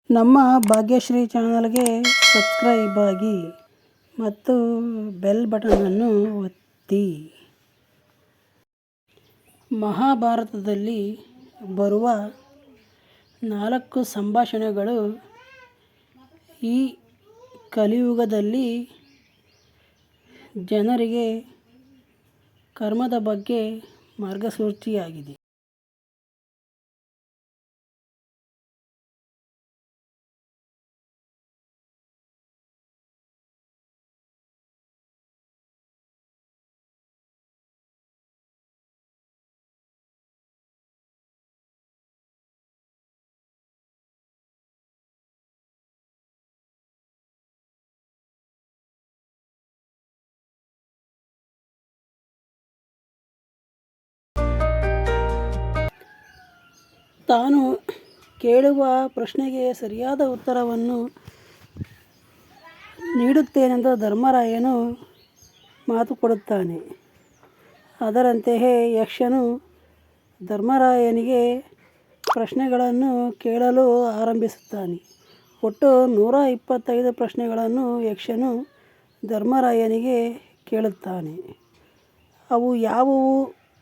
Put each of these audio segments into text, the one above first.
ನಮ್ಮ ಭಾಗ್ಯಶ್ರೀ ಚಾನಲ್ಗೆ ಸಬ್ಸ್ಕ್ರೈಬ್ ಆಗಿ ಮತ್ತು ಬೆಲ್ ಬಟನನ್ನು ಒತ್ತಿ. ಮಹಾಭಾರತದಲ್ಲಿ ಬರುವ 4 ಸಂಭಾಷಣೆಗಳು ಈ ಕಲಿಯುಗದಲ್ಲಿ ಜನರಿಗೆ ಕರ್ಮದ ಬಗ್ಗೆ ಮಾರ್ಗಸೂಚಿಯಾಗಿದೆ. ತಾನು ಕೇಳುವ ಪ್ರಶ್ನೆಗೆ ಸರಿಯಾದ ಉತ್ತರವನ್ನು ನೀಡುತ್ತೇನೆಂದು ಧರ್ಮರಾಯನು ಮಾತು ಕೊಡುತ್ತಾನೆ. ಅದರಂತೆಯೇ ಯಕ್ಷನು ಧರ್ಮರಾಯನಿಗೆ ಪ್ರಶ್ನೆಗಳನ್ನು ಕೇಳಲು ಆರಂಭಿಸುತ್ತಾನೆ. ಒಟ್ಟು 125 ಪ್ರಶ್ನೆಗಳನ್ನು ಯಕ್ಷನು ಧರ್ಮರಾಯನಿಗೆ ಕೇಳುತ್ತಾನೆ. ಅವು ಯಾವುವು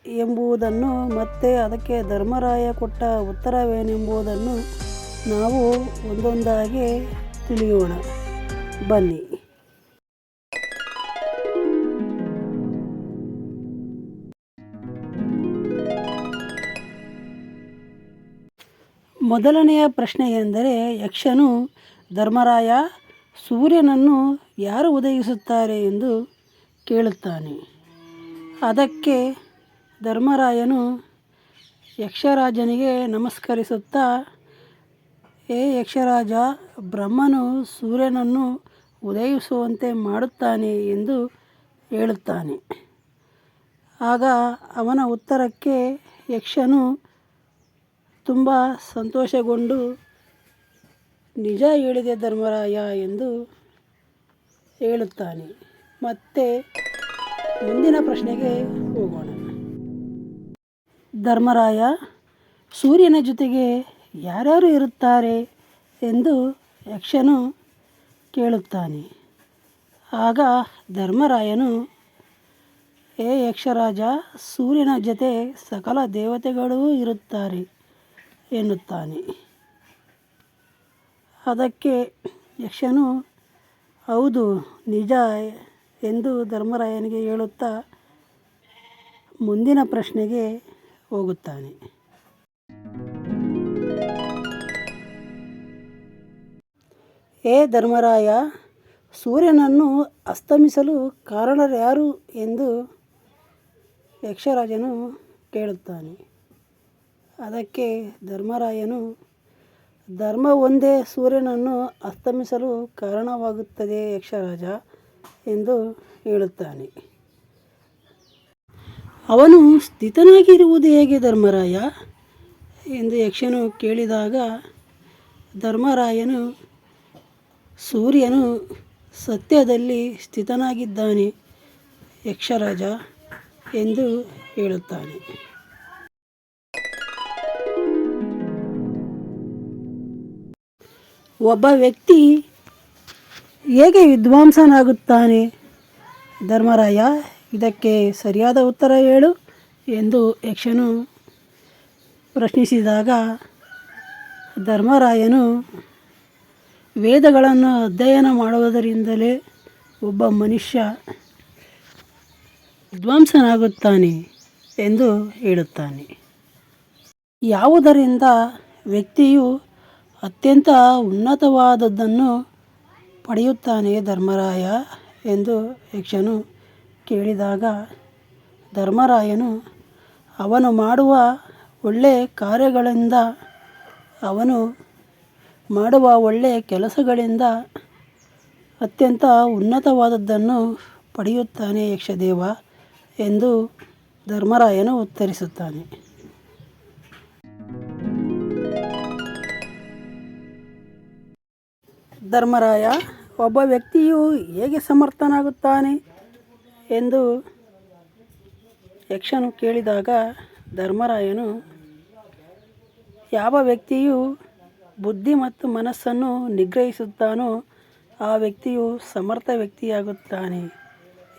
ಎಂಬುದನ್ನು ಮತ್ತು ಅದಕ್ಕೆ ಧರ್ಮರಾಯ ಕೊಟ್ಟ ಉತ್ತರವೇನೆಂಬುದನ್ನು ನಾವು ಒಂದೊಂದಾಗಿ ತಿಳಿಯೋಣ ಬನ್ನಿ. ಮೊದಲನೆಯ ಪ್ರಶ್ನೆಯೆಂದರೆ, ಯಕ್ಷನು ಧರ್ಮರಾಯ, ಸೂರ್ಯನನ್ನು ಯಾರು ಉದಯಿಸುತ್ತಾರೆ ಎಂದು ಕೇಳುತ್ತಾನೆ. ಅದಕ್ಕೆ ಧರ್ಮರಾಯನು ಯಕ್ಷರಾಜನಿಗೆ ನಮಸ್ಕರಿಸುತ್ತಾ, ಹೇ ಯಕ್ಷರಾಜ, ಬ್ರಹ್ಮನು ಸೂರ್ಯನನ್ನು ಉದಯಿಸುವಂತೆ ಮಾಡುತ್ತಾನೆ ಎಂದು ಹೇಳುತ್ತಾನೆ. ಆಗ ಅವನ ಉತ್ತರಕ್ಕೆ ಯಕ್ಷನು ತುಂಬ ಸಂತೋಷಗೊಂಡು, ನಿಜ ಹೇಳಿದೆ ಧರ್ಮರಾಯ ಎಂದು ಹೇಳುತ್ತಾನೆ. ಮತ್ತೆ ಮುಂದಿನ ಪ್ರಶ್ನೆಗೆ ಹೋಗೋಣ. ಧರ್ಮರಾಯ, ಸೂರ್ಯನ ಜೊತೆಗೆ ಯಾರ್ಯಾರು ಇರುತ್ತಾರೆ ಎಂದು ಯಕ್ಷನು ಕೇಳುತ್ತಾನೆ. ಆಗ ಧರ್ಮರಾಯನು, ಹೇ ಯಕ್ಷರಾಜ, ಸೂರ್ಯನ ಜೊತೆ ಸಕಲ ದೇವತೆಗಳೂ ಇರುತ್ತಾರೆ ಎನ್ನುತ್ತಾನೆ. ಅದಕ್ಕೆ ಯಕ್ಷನು, ಹೌದು, ನಿಜ ಎಂದು ಧರ್ಮರಾಯನಿಗೆ ಹೇಳುತ್ತಾ ಮುಂದಿನ ಪ್ರಶ್ನೆಗೆ ಹೋಗುತ್ತಾನೆ. ಹೇ ಧರ್ಮರಾಯ, ಸೂರ್ಯನನ್ನು ಅಸ್ತಮಿಸಲು ಕಾರಣರ್ಯಾರು ಎಂದು ಯಕ್ಷರಾಜನು ಕೇಳುತ್ತಾನೆ. ಅದಕ್ಕೆ ಧರ್ಮರಾಯನು, ಧರ್ಮ ಒಂದೇ ಸೂರ್ಯನನ್ನು ಅಸ್ತಮಿಸಲು ಕಾರಣವಾಗುತ್ತದೆ ಯಕ್ಷರಾಜ ಎಂದು ಹೇಳುತ್ತಾನೆ. ಅವನು ಸ್ಥಿತನಾಗಿರುವುದು ಹೇಗೆ ಧರ್ಮರಾಯ ಎಂದು ಯಕ್ಷನು ಕೇಳಿದಾಗ ಧರ್ಮರಾಯನು, ಸೂರ್ಯನು ಸತ್ಯದಲ್ಲಿ ಸ್ಥಿತನಾಗಿದ್ದಾನೆ ಯಕ್ಷರಾಜ ಎಂದು ಹೇಳುತ್ತಾನೆ. ಒಬ್ಬ ವ್ಯಕ್ತಿ ಹೇಗೆ ವಿದ್ವಾಂಸನಾಗುತ್ತಾನೆ ಧರ್ಮರಾಯ, ಇದಕ್ಕೆ ಸರಿಯಾದ ಉತ್ತರ ಹೇಳು ಎಂದು ಯಕ್ಷನು ಪ್ರಶ್ನಿಸಿದಾಗ ಧರ್ಮರಾಯನು, ವೇದಗಳನ್ನು ಅಧ್ಯಯನ ಮಾಡುವುದರಿಂದಲೇ ಒಬ್ಬ ಮನುಷ್ಯ ವಿದ್ವಾಂಸನಾಗುತ್ತಾನೆ ಎಂದು ಹೇಳುತ್ತಾನೆ. ಯಾವುದರಿಂದ ವ್ಯಕ್ತಿಯು ಅತ್ಯಂತ ಉನ್ನತವಾದದ್ದನ್ನು ಪಡೆಯುತ್ತಾನೆ ಧರ್ಮರಾಯ ಎಂದು ಯಕ್ಷನು ಕೇಳಿದಾಗ ಧರ್ಮರಾಯನು, ಅವನು ಮಾಡುವ ಒಳ್ಳೆಯ ಕಾರ್ಯಗಳಿಂದ, ಅವನು ಮಾಡುವ ಒಳ್ಳೆಯ ಕೆಲಸಗಳಿಂದ ಅತ್ಯಂತ ಉನ್ನತವಾದದ್ದನ್ನು ಪಡೆಯುತ್ತಾನೆ ಯಕ್ಷದೇವ ಎಂದು ಧರ್ಮರಾಯನು ಉತ್ತರಿಸುತ್ತಾನೆ. ಧರ್ಮರಾಯ, ಒಬ್ಬ ವ್ಯಕ್ತಿಯು ಹೇಗೆ ಸಮರ್ಥನಾಗುತ್ತಾನೆ ಎಂದು ಯಕ್ಷನು ಕೇಳಿದಾಗ ಧರ್ಮರಾಯನು, ಯಾವ ವ್ಯಕ್ತಿಯು ಬುದ್ಧಿ ಮತ್ತು ಮನಸ್ಸನ್ನು ನಿಗ್ರಹಿಸುತ್ತಾನೋ ಆ ವ್ಯಕ್ತಿಯು ಸಮರ್ಥ ವ್ಯಕ್ತಿಯಾಗುತ್ತಾನೆ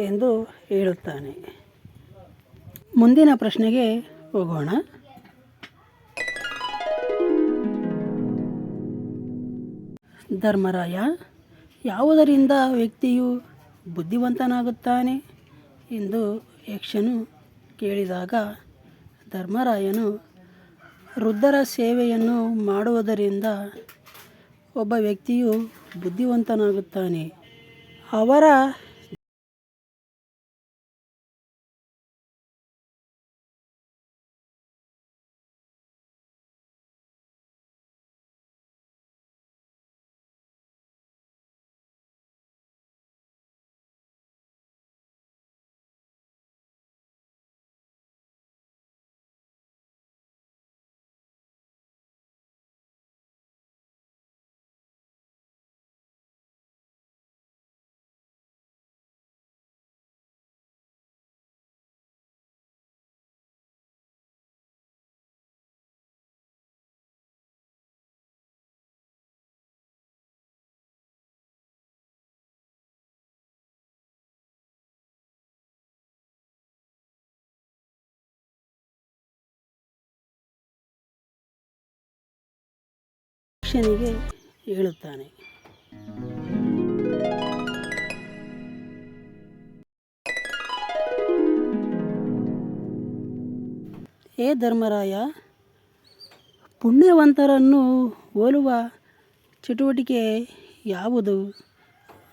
ಎಂದು ಹೇಳುತ್ತಾನೆ. ಮುಂದಿನ ಪ್ರಶ್ನೆಗೆ ಹೋಗೋಣ. ಧರ್ಮರಾಯ, ಯಾವುದರಿಂದ ವ್ಯಕ್ತಿಯು ಬುದ್ಧಿವಂತನಾಗುತ್ತಾನೆ ಎಂದು ಯಕ್ಷನು ಕೇಳಿದಾಗ ಧರ್ಮರಾಯನು ವೃದ್ಧರ ಸೇವೆಯನ್ನು ಮಾಡುವುದರಿಂದ ಒಬ್ಬ ವ್ಯಕ್ತಿಯು ಬುದ್ಧಿವಂತನಾಗುತ್ತಾನೆ. ಅವರ ಯಕ್ಷನಿಗೆ ಹೇಳುತ್ತಾನೆ. ಹೇ ಧರ್ಮರಾಯ, ಪುಣ್ಯವಂತರನ್ನು ಹೋಲುವ ಚಟುವಟಿಕೆ ಯಾವುದು?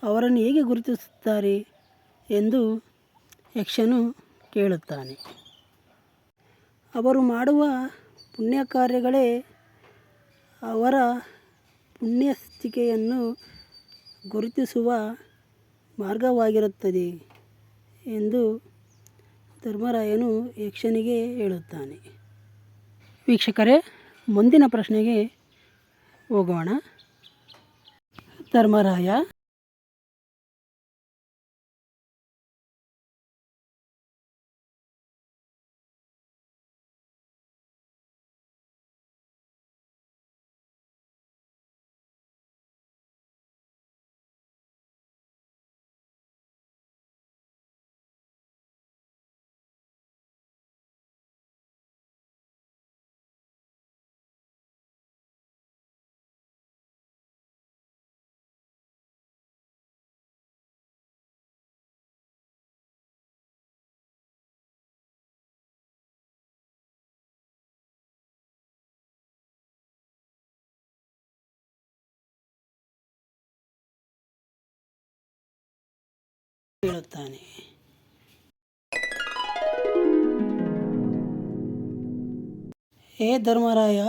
ಅವರನ್ನು ಹೇಗೆ ಗುರುತಿಸುತ್ತಾರೆ ಎಂದು ಯಕ್ಷನು ಕೇಳುತ್ತಾನೆ. ಅವರು ಮಾಡುವ ಪುಣ್ಯ ಕಾರ್ಯಗಳೇ ಅವರ ಪುಣ್ಯಸ್ಥಿತಿಯನ್ನು ಗುರುತಿಸುವ ಮಾರ್ಗವಾಗಿರುತ್ತದೆ ಎಂದು ಧರ್ಮರಾಯನು ಯಕ್ಷನಿಗೆ ಹೇಳುತ್ತಾನೆ. ವೀಕ್ಷಕರೇ, ಮುಂದಿನ ಪ್ರಶ್ನೆಗೆ ಹೋಗೋಣ. ಧರ್ಮರಾಯ, ಹೇಳುತ್ತಾನೆ. ಹೇ ಧರ್ಮರಾಯ,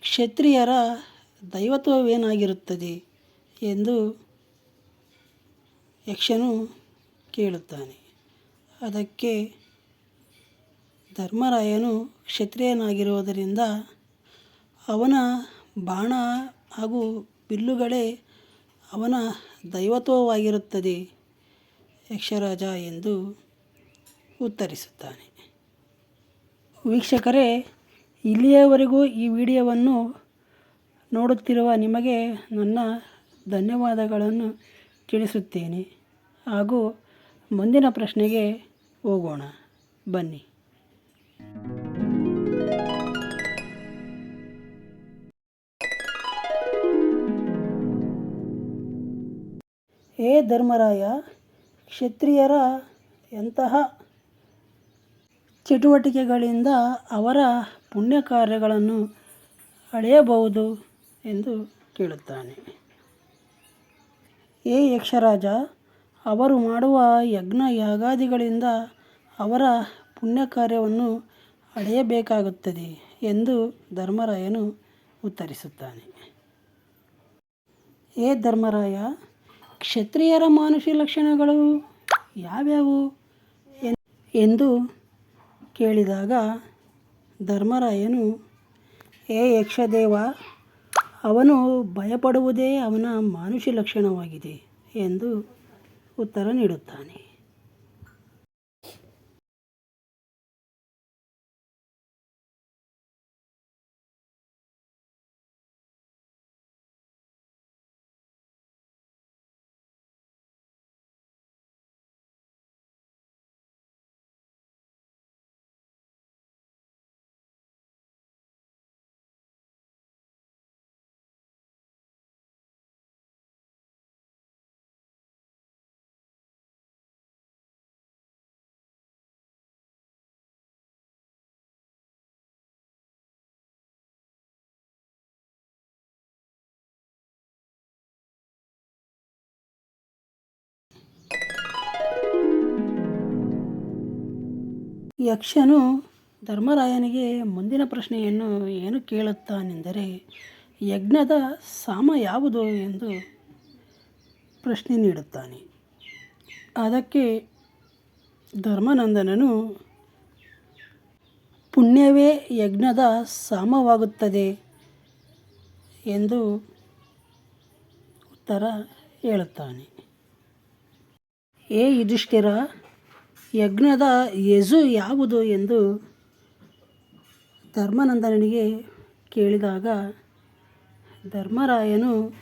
ಕ್ಷತ್ರಿಯರ ದೈವತ್ವವೇನಾಗಿರುತ್ತದೆ ಎಂದು ಯಕ್ಷನು ಕೇಳುತ್ತಾನೆ. ಅದಕ್ಕೆ ಧರ್ಮರಾಯನು ಕ್ಷತ್ರಿಯನಾಗಿರುವುದರಿಂದ ಅವನ ಬಾಣ ಹಾಗೂ ಬಿಲ್ಲುಗಳೇ ಅವನ ದೈವತ್ವವಾಗಿರುತ್ತದೆ ಯಕ್ಷರಾಜ ಎಂದು ಉತ್ತರಿಸುತ್ತಾನೆ. ವೀಕ್ಷಕರೇ, ಇಲ್ಲಿಯವರೆಗೂ ಈ ವಿಡಿಯೋವನ್ನು ನೋಡುತ್ತಿರುವ ನಿಮಗೆ ನನ್ನ ಧನ್ಯವಾದಗಳನ್ನು ತಿಳಿಸುತ್ತೇನೆ. ಹಾಗೂ ಮುಂದಿನ ಪ್ರಶ್ನೆಗೆ ಹೋಗೋಣ, ಬನ್ನಿ. ಹೇ ಧರ್ಮರಾಯ, ಕ್ಷತ್ರಿಯರ ಎಂತಹ ಚಟುವಟಿಕೆಗಳಿಂದ ಅವರ ಪುಣ್ಯ ಕಾರ್ಯಗಳನ್ನು ಅಳೆಯಬಹುದು ಎಂದು ಕೇಳುತ್ತಾನೆ. ಹೇ ಯಕ್ಷರಾಜ, ಅವರು ಮಾಡುವ ಯಜ್ಞ ಯಾಗಾದಿಗಳಿಂದ ಅವರ ಪುಣ್ಯ ಕಾರ್ಯವನ್ನು ಅಳೆಯಬೇಕಾಗುತ್ತದೆ ಎಂದು ಧರ್ಮರಾಯನು ಉತ್ತರಿಸುತ್ತಾನೆ. ಹೇ ಧರ್ಮರಾಯ, ಕ್ಷತ್ರಿಯರ ಮಾನುಷಿ ಲಕ್ಷಣಗಳು ಯಾವ್ಯಾವು ಎಂದು ಕೇಳಿದಾಗ ಧರ್ಮರಾಯನು, ಹೇ ಯಕ್ಷದೇವ, ಅವನು ಭಯಪಡುವುದೇ ಅವನ ಮಾನುಷಿ ಲಕ್ಷಣವಾಗಿದೆ ಎಂದು ಉತ್ತರ ನೀಡುತ್ತಾನೆ. ಯಕ್ಷನು ಧರ್ಮರಾಯನಿಗೆ ಮುಂದಿನ ಪ್ರಶ್ನೆಯನ್ನು ಏನು ಕೇಳುತ್ತಾನೆಂದರೆ, ಯಜ್ಞದ ಸಾಮ ಯಾವುದು ಎಂದು ಪ್ರಶ್ನೆ ನೀಡುತ್ತಾನೆ. ಅದಕ್ಕೆ ಧರ್ಮನಂದನನು, ಪುಣ್ಯವೇ ಯಜ್ಞದ ಸಾಮವಾಗುತ್ತದೆ ಎಂದು ಉತ್ತರ ಹೇಳುತ್ತಾನೆ. ಹೇ ಯುಧಿಷ್ಠಿರ, ಯಜ್ಞದ ಯಜು ಯಾವುದು ಎಂದು ಧರ್ಮನಂದನನಿಗೆ ಕೇಳಿದಾಗ ಧರ್ಮರಾಯನು,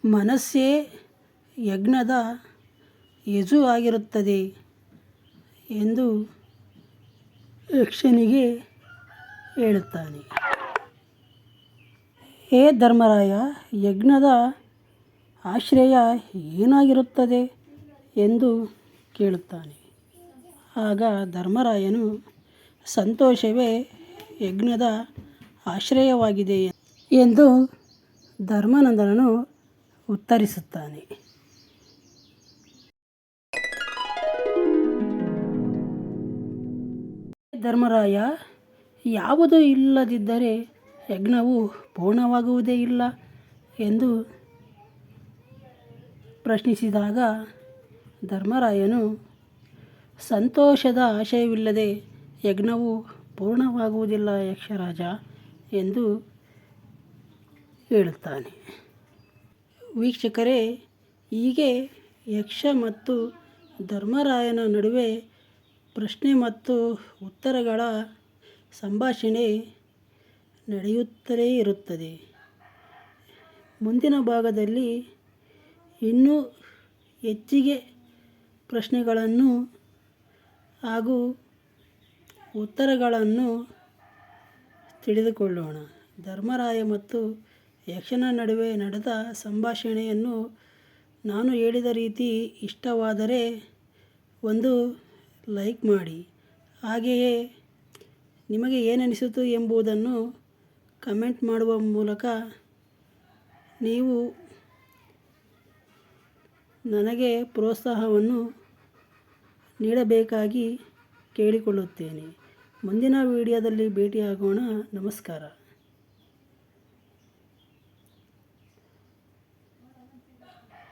ಮನಸ್ಸೇ ಯಜ್ಞದ ಯಜು ಆಗಿರುತ್ತದೆ ಎಂದು ಯಕ್ಷನಿಗೆ ಹೇಳುತ್ತಾನೆ. ಹೇ ಧರ್ಮರಾಯ, ಯಜ್ಞದ ಆಶ್ರಯ ಏನಾಗಿರುತ್ತದೆ ಎಂದು ಕೇಳುತ್ತಾನೆ. ಆಗ ಧರ್ಮರಾಯನು, ಸಂತೋಷವೇ ಯಜ್ಞದ ಆಶ್ರಯವಾಗಿದೆ ಎಂದು ಧರ್ಮನಂದನನು ಉತ್ತರಿಸುತ್ತಾನೆ. ಧರ್ಮರಾಯ, ಯಾವುದು ಇಲ್ಲದಿದ್ದರೆ ಯಜ್ಞವು ಪೂರ್ಣವಾಗುವುದೇ ಇಲ್ಲ ಎಂದು ಪ್ರಶ್ನಿಸಿದಾಗ ಧರ್ಮರಾಯನು, ಸಂತೋಷದ ಆಶಯವಿಲ್ಲದೆ ಯಜ್ಞವು ಪೂರ್ಣವಾಗುವುದಿಲ್ಲ ಯಕ್ಷರಾಜ ಎಂದು ಹೇಳುತ್ತಾನೆ. ವೀಕ್ಷಕರೇ, ಹೀಗೆ ಯಕ್ಷ ಮತ್ತು ಧರ್ಮರಾಯನ ನಡುವೆ ಪ್ರಶ್ನೆ ಮತ್ತು ಉತ್ತರಗಳ ಸಂಭಾಷಣೆ ನಡೆಯುತ್ತಲೇ ಇರುತ್ತದೆ. ಮುಂದಿನ ಭಾಗದಲ್ಲಿ ಇನ್ನೂ ಹೆಚ್ಚಿಗೆ ಪ್ರಶ್ನೆಗಳನ್ನು ಹಾಗೂ ಉತ್ತರಗಳನ್ನು ತಿಳಿದುಕೊಳ್ಳೋಣ. ಧರ್ಮರಾಯ ಮತ್ತು ಯಕ್ಷನ ನಡುವೆ ನಡೆದ ಸಂಭಾಷಣೆಯನ್ನು ನಾನು ಹೇಳಿದ ರೀತಿ ಇಷ್ಟವಾದರೆ ಒಂದು ಲೈಕ್ ಮಾಡಿ. ಹಾಗೆಯೇ ನಿಮಗೆ ಏನನಿಸಿತು ಎಂಬುದನ್ನು ಕಮೆಂಟ್ ಮಾಡುವ ಮೂಲಕ ನೀವು ನನಗೆ ಪ್ರೋತ್ಸಾಹವನ್ನು ನೀಡಬೇಕಾಗಿ ಕೇಳಿಕೊಳ್ಳುತ್ತೇನೆ. ಮುಂದಿನ ವಿಡಿಯೋದಲ್ಲಿ ಭೇಟಿಯಾಗೋಣ. ನಮಸ್ಕಾರ.